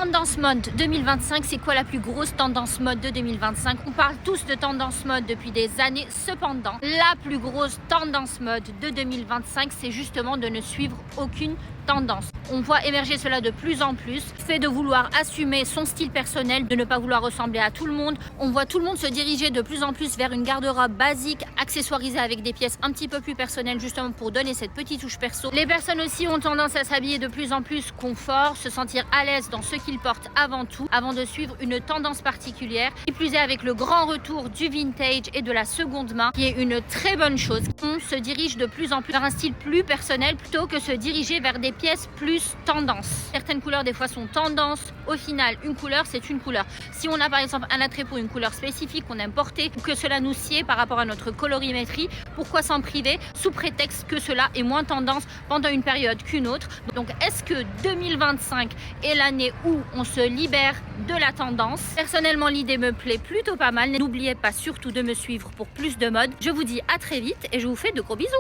Tendance mode 2025, c'est quoi la plus grosse tendance mode de 2025? On parle tous de tendance mode depuis des années. Cependant, la plus grosse tendance mode de 2025, c'est justement de ne suivre aucune tendance. On voit émerger cela de plus en plus, le fait de vouloir assumer son style personnel, de ne pas vouloir ressembler à tout le monde. On voit tout le monde se diriger de plus en plus vers une garde-robe basique, accessoirisée avec des pièces un petit peu plus personnelles, justement pour donner cette petite touche perso. Les personnes aussi ont tendance à s'habiller de plus en plus confort, se sentir à l'aise dans ce qu'ils portent avant tout, avant de suivre une tendance particulière. Qui plus est, avec le grand retour du vintage et de la seconde main, qui est une très bonne chose. On se dirige de plus en plus vers un style plus personnel, plutôt que se diriger vers des pièces plus tendance. Certaines couleurs des fois sont tendance. Au final, une couleur, c'est une couleur. Si on a par exemple un attrait pour une couleur spécifique qu'on aime porter, ou que cela nous sied par rapport à notre colorimétrie, pourquoi s'en priver sous prétexte que cela est moins tendance pendant une période qu'une autre? Donc est-ce que 2025 est l'année où on se libère de la tendance? Personnellement, l'idée me plaît plutôt pas mal. N'oubliez pas surtout de me suivre pour plus de mode. Je vous dis à très vite et je vous fais de gros bisous.